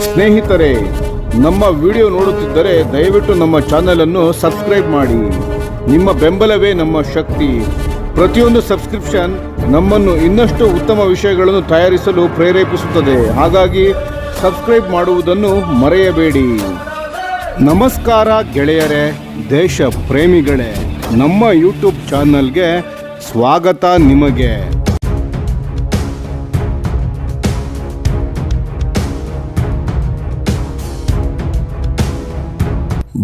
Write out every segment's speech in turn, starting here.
ಸ್ನೇಹಿತರೆ, ನಮ್ಮ ವಿಡಿಯೋ ನೋಡುತ್ತಿದ್ದರೆ ದಯವಿಟ್ಟು ನಮ್ಮ ಚಾನೆಲ್ ಅನ್ನು ಸಬ್ಸ್ಕ್ರೈಬ್ ಮಾಡಿ. ನಿಮ್ಮ ಬೆಂಬಲವೇ ನಮ್ಮ ಶಕ್ತಿ. ಪ್ರತಿಯೊಂದು ಸಬ್ಸ್ಕ್ರಿಪ್ಷನ್ ನಮ್ಮನ್ನು ಇನ್ನಷ್ಟು ಉತ್ತಮ ವಿಷಯಗಳನ್ನು ತಯಾರಿಸಲು ಪ್ರೇರೇಪಿಸುತ್ತದೆ. ಹಾಗಾಗಿ ಸಬ್ಸ್ಕ್ರೈಬ್ ಮಾಡುವುದನ್ನು ಮರೆಯಬೇಡಿ. ನಮಸ್ಕಾರ ಗೆಳೆಯರೇ, ದೇಶ ಪ್ರೇಮಿಗಳೇ, ನಮ್ಮ ಯೂಟ್ಯೂಬ್ ಚಾನಲ್ಗೆ ಸ್ವಾಗತ ನಿಮಗೆ.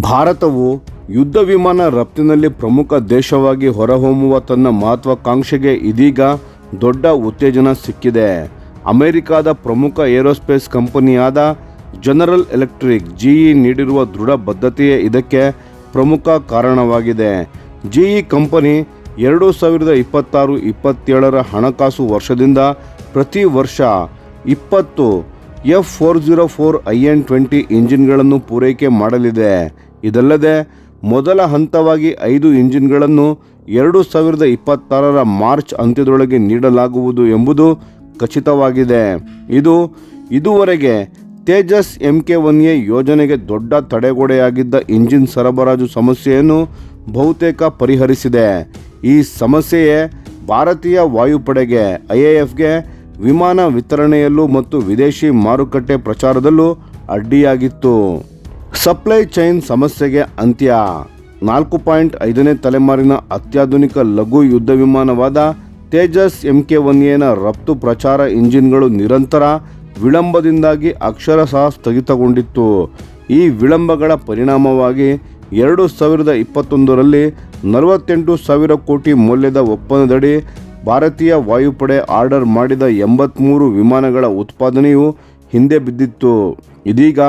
ಭಾರತವು ಯುದ್ಧ ವಿಮಾನ ರಫ್ತಿನಲ್ಲಿ ಪ್ರಮುಖ ದೇಶವಾಗಿ ಹೊರಹೊಮ್ಮುವ ತನ್ನ ಮಹತ್ವಾಕಾಂಕ್ಷೆಗೆ ಇದೀಗ ದೊಡ್ಡ ಉತ್ತೇಜನ ಸಿಕ್ಕಿದೆ. ಅಮೆರಿಕದ ಪ್ರಮುಖ ಏರೋಸ್ಪೇಸ್ ಕಂಪನಿಯಾದ ಜನರಲ್ ಎಲೆಕ್ಟ್ರಿಕ್ ಜಿಇ ನೀಡಿರುವ ದೃಢ ಬದ್ಧತೆಯೇ ಇದಕ್ಕೆ ಪ್ರಮುಖ ಕಾರಣವಾಗಿದೆ. ಜಿಇ ಕಂಪನಿ 2026-27 ಹಣಕಾಸು ವರ್ಷದಿಂದ ಪ್ರತಿ ವರ್ಷ 20 F404 IN-20 ಇಂಜಿನ್ಗಳನ್ನು ಪೂರೈಕೆ ಮಾಡಲಿದೆ. ಇದಲ್ಲದೆ ಮೊದಲ ಹಂತವಾಗಿ 5 ಇಂಜಿನ್ಗಳನ್ನು 2026 ಮಾರ್ಚ್ ಅಂತ್ಯದೊಳಗೆ ನೀಡಲಾಗುವುದು ಎಂಬುದು ಖಚಿತವಾಗಿದೆ. ಇದು ಇದುವರೆಗೆ ತೇಜಸ್ MK1A ಯೋಜನೆಗೆ ದೊಡ್ಡ ತಡೆಗೋಡೆಯಾಗಿದ್ದ ಇಂಜಿನ್ ಸರಬರಾಜು ಸಮಸ್ಯೆಯನ್ನು ಬಹುತೇಕ ಪರಿಹರಿಸಿದೆ. ಈ ಸಮಸ್ಯೆಯೇ ಭಾರತೀಯ ವಾಯುಪಡೆಗೆ IAFಗೆ ವಿಮಾನ ವಿತರಣೆಯಲ್ಲೂ ಮತ್ತು ವಿದೇಶಿ ಮಾರುಕಟ್ಟೆ ಪ್ರಚಾರದಲ್ಲೂ ಅಡ್ಡಿಯಾಗಿತ್ತು. ಸಪ್ಲೈ ಚೈನ್ ಸಮಸ್ಯೆಗೆ ಅಂತ್ಯ. 4.5ನೇ ತಲೆಮಾರಿನ ಅತ್ಯಾಧುನಿಕ ಲಘು ಯುದ್ಧ ವಿಮಾನವಾದ ತೇಜಸ್ MK1Aನ ರಫ್ತು ಪ್ರಚಾರ ಇಂಜಿನ್ಗಳು ನಿರಂತರ ವಿಳಂಬದಿಂದಾಗಿ ಅಕ್ಷರಶಃ ಸ್ಥಗಿತಗೊಂಡಿತ್ತು. ಈ ವಿಳಂಬಗಳ ಪರಿಣಾಮವಾಗಿ 2021ರಲ್ಲಿ 48,000 ಕೋಟಿ ಮೌಲ್ಯದ ಒಪ್ಪಂದದಡಿ ಭಾರತೀಯ ವಾಯುಪಡೆ ಆರ್ಡರ್ ಮಾಡಿದ 83 ವಿಮಾನಗಳ ಉತ್ಪಾದನೆಯು ಹಿಂದೆ ಬಿದ್ದಿತ್ತು. ಇದೀಗ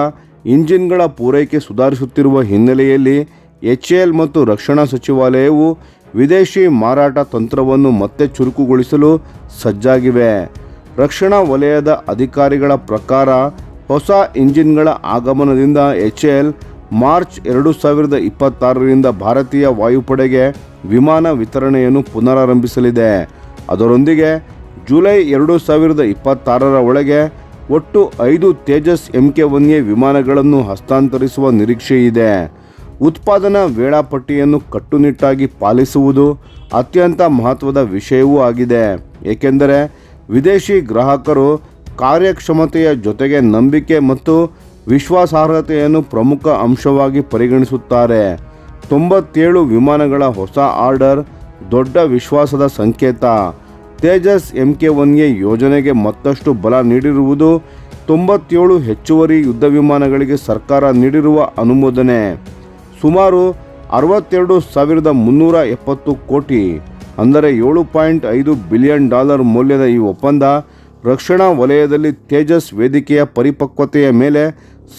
ಇಂಜಿನ್ಗಳ ಪೂರೈಕೆ ಸುಧಾರಿಸುತ್ತಿರುವ ಹಿನ್ನೆಲೆಯಲ್ಲಿ HAL ಮತ್ತು ರಕ್ಷಣಾ ಸಚಿವಾಲಯವು ವಿದೇಶಿ ಮಾರಾಟ ತಂತ್ರವನ್ನು ಮತ್ತೆ ಚುರುಕುಗೊಳಿಸಲು ಸಜ್ಜಾಗಿವೆ. ರಕ್ಷಣಾ ವಲಯದ ಅಧಿಕಾರಿಗಳ ಪ್ರಕಾರ ಹೊಸ ಇಂಜಿನ್ಗಳ ಆಗಮನದಿಂದ HAL ಮಾರ್ಚ್ 2026ರಿಂದ ಭಾರತೀಯ ವಾಯುಪಡೆಗೆ ವಿಮಾನ ವಿತರಣೆಯನ್ನು ಪುನರಾರಂಭಿಸಲಿದೆ. ಅದರೊಂದಿಗೆ ಜುಲೈ 2026ರ ಒಳಗೆ ಒಟ್ಟು 5 ತೇಜಸ್ MK1A ವಿಮಾನಗಳನ್ನು ಹಸ್ತಾಂತರಿಸುವ ನಿರೀಕ್ಷೆಯಿದೆ. ಉತ್ಪಾದನಾ ವೇಳಾಪಟ್ಟಿಯನ್ನು ಕಟ್ಟುನಿಟ್ಟಾಗಿ ಪಾಲಿಸುವುದು ಅತ್ಯಂತ ಮಹತ್ವದ ವಿಷಯವೂ ಆಗಿದೆ. ಏಕೆಂದರೆ ವಿದೇಶಿ ಗ್ರಾಹಕರು ಕಾರ್ಯಕ್ಷಮತೆಯ ಜೊತೆಗೆ ನಂಬಿಕೆ ಮತ್ತು ವಿಶ್ವಾಸಾರ್ಹತೆಯನ್ನು ಪ್ರಮುಖ ಅಂಶವಾಗಿ ಪರಿಗಣಿಸುತ್ತಾರೆ. 97 ವಿಮಾನಗಳ ಹೊಸ ಆರ್ಡರ್ ದೊಡ್ಡ ವಿಶ್ವಾಸದ ಸಂಕೇತ. ತೇಜಸ್ MK1A ಯೋಜನೆಗೆ ಮತ್ತಷ್ಟು ಬಲ ನೀಡಿರುವುದು 97 ಹೆಚ್ಚುವರಿ ಯುದ್ಧ ವಿಮಾನಗಳಿಗೆ ಸರ್ಕಾರ ನೀಡಿರುವ ಅನುಮೋದನೆ. ಸುಮಾರು $62,370 ಕೋಟಿ ಅಂದರೆ $7.5 ಬಿಲಿಯನ್ ಮೌಲ್ಯದ ಈ ಒಪ್ಪಂದ ರಕ್ಷಣಾ ವಲಯದಲ್ಲಿ ತೇಜಸ್ ವೇದಿಕೆಯ ಪರಿಪಕ್ವತೆಯ ಮೇಲೆ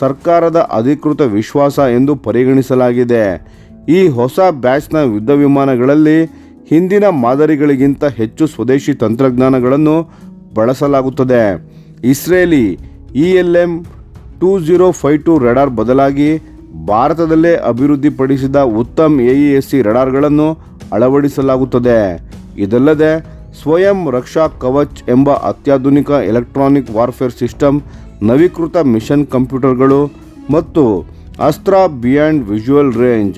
ಸರ್ಕಾರದ ಅಧಿಕೃತ ವಿಶ್ವಾಸ ಎಂದು ಪರಿಗಣಿಸಲಾಗಿದೆ. ಈ ಹೊಸ ಬ್ಯಾಚ್ನ ಯುದ್ಧ ವಿಮಾನಗಳಲ್ಲಿ ಹಿಂದಿನ ಮಾದರಿಗಳಿಗಿಂತ ಹೆಚ್ಚು ಸ್ವದೇಶಿ ತಂತ್ರಜ್ಞಾನಗಳನ್ನು ಬಳಸಲಾಗುತ್ತದೆ. ಇಸ್ರೇಲಿ ELM-2052 ರೆಡಾರ್ ಬದಲಾಗಿ ಭಾರತದಲ್ಲೇ ಅಭಿವೃದ್ಧಿಪಡಿಸಿದ ಉತ್ತಮ್ AESC ರೆಡಾರ್ಗಳನ್ನು ಅಳವಡಿಸಲಾಗುತ್ತದೆ. ಇದಲ್ಲದೆ ಸ್ವಯಂ ರಕ್ಷಾ ಕವಚ್ ಎಂಬ ಅತ್ಯಾಧುನಿಕ ಎಲೆಕ್ಟ್ರಾನಿಕ್ ವಾರ್ಫೇರ್ ಸಿಸ್ಟಮ್, ನವೀಕೃತ ಮಿಷನ್ ಕಂಪ್ಯೂಟರ್ಗಳು ಮತ್ತು Astra beyond visual range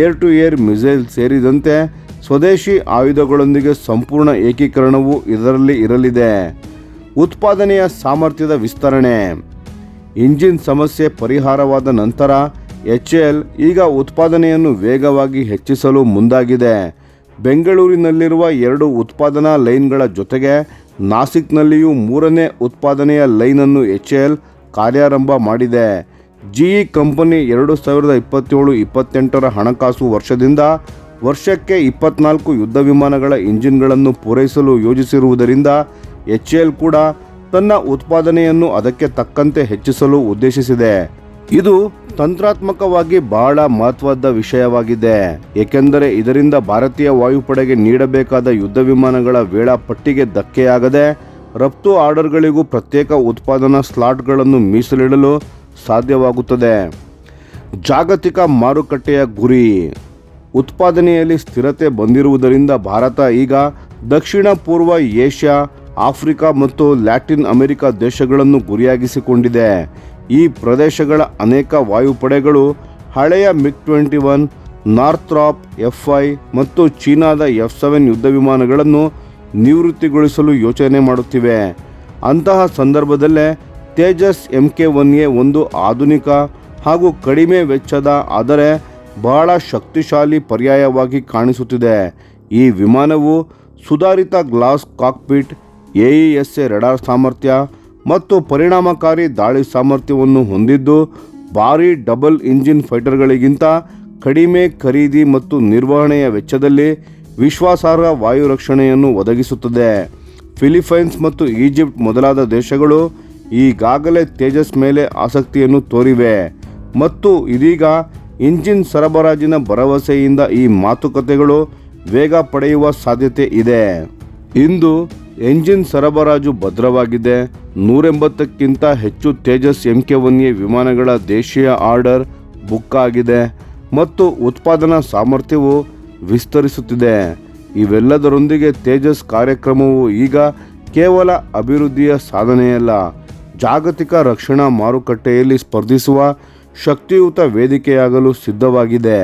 air to air missile ಸೇರಿದಂತೆ ಸ್ವದೇಶಿ ಆಯುಧಗಳೊಂದಿಗೆ ಸಂಪೂರ್ಣ ಏಕೀಕರಣವು ಇದರಲ್ಲಿ ಇರಲಿದೆ. ಉತ್ಪಾದನೆಯ ಸಾಮರ್ಥ್ಯದ ವಿಸ್ತರಣೆ. ಇಂಜಿನ್ ಸಮಸ್ಯೆ ಪರಿಹಾರವಾದ ನಂತರ HAL ಈಗ ಉತ್ಪಾದನೆಯನ್ನು ವೇಗವಾಗಿ ಹೆಚ್ಚಿಸಲು ಮುಂದಾಗಿದೆ. ಬೆಂಗಳೂರಿನಲ್ಲಿರುವ 2 ಉತ್ಪಾದನಾ ಲೈನ್ಗಳ ಜೊತೆಗೆ ನಾಸಿಕ್ನಲ್ಲಿಯೂ 3ನೇ ಉತ್ಪಾದನೆಯ ಲೈನನ್ನು HAL ಕಾರ್ಯಾರಂಭ ಮಾಡಿದೆ. ಜಿಇ ಕಂಪನಿ 2027-28 ಹಣಕಾಸು ವರ್ಷದಿಂದ ವರ್ಷಕ್ಕೆ 24 ಯುದ್ಧ ವಿಮಾನಗಳ ಇಂಜಿನ್ಗಳನ್ನು ಪೂರೈಸಲು ಯೋಜಿಸಿರುವುದರಿಂದ HAL ಕೂಡ ತನ್ನ ಉತ್ಪಾದನೆಯನ್ನು ಅದಕ್ಕೆ ತಕ್ಕಂತೆ ಹೆಚ್ಚಿಸಲು ಉದ್ದೇಶಿಸಿದೆ. ಇದು ತಂತ್ರಾತ್ಮಕವಾಗಿ ಬಹಳ ಮಹತ್ವದ ವಿಷಯವಾಗಿದೆ. ಏಕೆಂದರೆ ಇದರಿಂದ ಭಾರತೀಯ ವಾಯುಪಡೆಗೆ ನೀಡಬೇಕಾದ ಯುದ್ಧ ವಿಮಾನಗಳ ವೇಳಾಪಟ್ಟಿಗೆ ಧಕ್ಕೆಯಾಗದೆ ರಫ್ತು ಆರ್ಡರ್ಗಳಿಗೂ ಪ್ರತ್ಯೇಕ ಉತ್ಪಾದನಾ ಸ್ಲಾಟ್ಗಳನ್ನು ಮೀಸಲಿಡಲು ಸಾಧ್ಯವಾಗುತ್ತದೆ. ಜಾಗತಿಕ ಮಾರುಕಟ್ಟೆಯ ಗುರಿ. ಉತ್ಪಾದನೆಯಲ್ಲಿ ಸ್ಥಿರತೆ ಬಂದಿರುವುದರಿಂದ ಭಾರತ ಈಗ ದಕ್ಷಿಣ ಪೂರ್ವ ಏಷ್ಯಾ, ಆಫ್ರಿಕಾ ಮತ್ತು ಲ್ಯಾಟಿನ್ ಅಮೆರಿಕ ದೇಶಗಳನ್ನು ಗುರಿಯಾಗಿಸಿಕೊಂಡಿದೆ. ಈ ಪ್ರದೇಶಗಳ ಅನೇಕ ವಾಯುಪಡೆಗಳು ಹಳೆಯ MiG-21, ನಾರ್ಥ್ರಾಪ್ F-5 ಮತ್ತು ಚೀನಾದ F-7 ಯುದ್ಧ ವಿಮಾನಗಳನ್ನು ನಿವೃತ್ತಿಗೊಳಿಸಲು ಯೋಚನೆ ಮಾಡುತ್ತಿವೆ. ಅಂತಹ ಸಂದರ್ಭದಲ್ಲೇ ತೇಜಸ್ Mk-1A ಒಂದು ಆಧುನಿಕ ಹಾಗೂ ಕಡಿಮೆ ವೆಚ್ಚದ ಆದರೆ ಬಹಳ ಶಕ್ತಿಶಾಲಿ ಪರ್ಯಾಯವಾಗಿ ಕಾಣಿಸುತ್ತಿದೆ. ಈ ವಿಮಾನವು ಸುಧಾರಿತ ಗ್ಲಾಸ್ ಕಾಕ್ಪಿಟ್, AESA ರಡಾರ್ ಸಾಮರ್ಥ್ಯ ಮತ್ತು ಪರಿಣಾಮಕಾರಿ ದಾಳಿ ಸಾಮರ್ಥ್ಯವನ್ನು ಹೊಂದಿದ್ದು ಭಾರೀ ಡಬಲ್ ಇಂಜಿನ್ ಫೈಟರ್ಗಳಿಗಿಂತ ಕಡಿಮೆ ಖರೀದಿ ಮತ್ತು ನಿರ್ವಹಣೆಯ ವೆಚ್ಚದಲ್ಲಿ ವಿಶ್ವಾಸಾರ್ಹ ವಾಯು ರಕ್ಷಣೆಯನ್ನು ಒದಗಿಸುತ್ತದೆ. ಫಿಲಿಪೈನ್ಸ್ ಮತ್ತು ಈಜಿಪ್ಟ್ ಮೊದಲಾದ ದೇಶಗಳು ಈಗಾಗಲೇ ತೇಜಸ್ ಮೇಲೆ ಆಸಕ್ತಿಯನ್ನು ತೋರಿವೆ ಮತ್ತು ಇದೀಗ ಇಂಜಿನ್ ಸರಬರಾಜಿನ ಭರವಸೆಯಿಂದ ಈ ಮಾತುಕತೆಗಳು ವೇಗ ಪಡೆಯುವ ಸಾಧ್ಯತೆ ಇದೆ. ಇಂದು ಎಂಜಿನ್ ಸರಬರಾಜು ಭದ್ರವಾಗಿದೆ. 180ಕ್ಕಿಂತ ಹೆಚ್ಚು ತೇಜಸ್ Mk-1A ವಿಮಾನಗಳ ದೇಶೀಯ ಆರ್ಡರ್ ಬುಕ್ ಆಗಿದೆ ಮತ್ತು ಉತ್ಪಾದನಾ ಸಾಮರ್ಥ್ಯವು ವಿಸ್ತರಿಸುತ್ತಿದೆ. ಇವೆಲ್ಲದರೊಂದಿಗೆ ತೇಜಸ್ ಕಾರ್ಯಕ್ರಮವು ಈಗ ಕೇವಲ ಅಭಿವೃದ್ಧಿಯ ಸಾಧನೆಯಲ್ಲ, ಜಾಗತಿಕ ರಕ್ಷಣಾ ಮಾರುಕಟ್ಟೆಯಲ್ಲಿ ಸ್ಪರ್ಧಿಸುವ ಶಕ್ತಿಯುತ ವೇದಿಕೆಯಾಗಲು ಸಿದ್ಧವಾಗಿದೆ.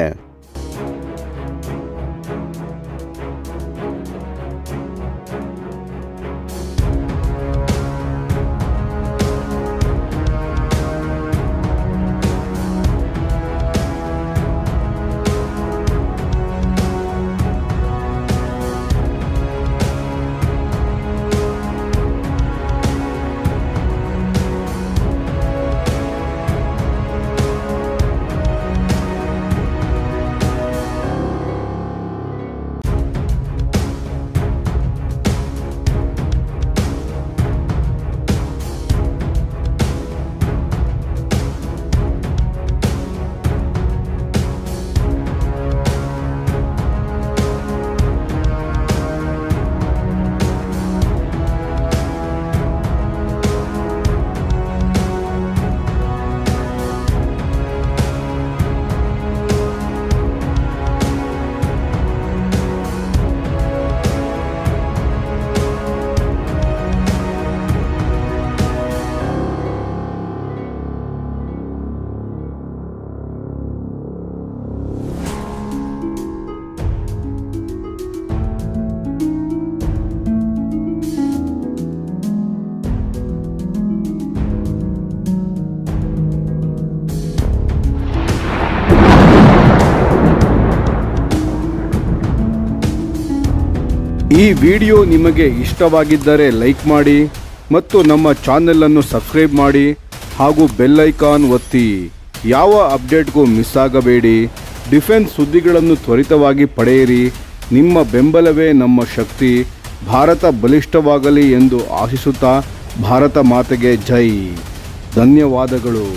ಈ ವಿಡಿಯೋ ನಿಮಗೆ ಇಷ್ಟವಾಗಿದ್ದರೆ ಲೈಕ್ ಮಾಡಿ ಮತ್ತು ನಮ್ಮ ಚಾನೆಲನ್ನು ಸಬ್ಸ್ಕ್ರೈಬ್ ಮಾಡಿ ಹಾಗೂ ಬೆಲ್ ಐಕಾನ್ ಒತ್ತಿ. ಯಾವ ಅಪ್ಡೇಟ್ಗೂ ಮಿಸ್ ಆಗಬೇಡಿ. ಡಿಫೆನ್ಸ್ ಸುದ್ದಿಗಳನ್ನು ತ್ವರಿತವಾಗಿ ಪಡೆಯಿರಿ. ನಿಮ್ಮ ಬೆಂಬಲವೇ ನಮ್ಮ ಶಕ್ತಿ. ಭಾರತ ಬಲಿಷ್ಠವಾಗಲಿ ಎಂದು ಆಶಿಸುತ್ತಾ ಭಾರತ ಮಾತೆಗೆ ಜೈ. ಧನ್ಯವಾದಗಳು.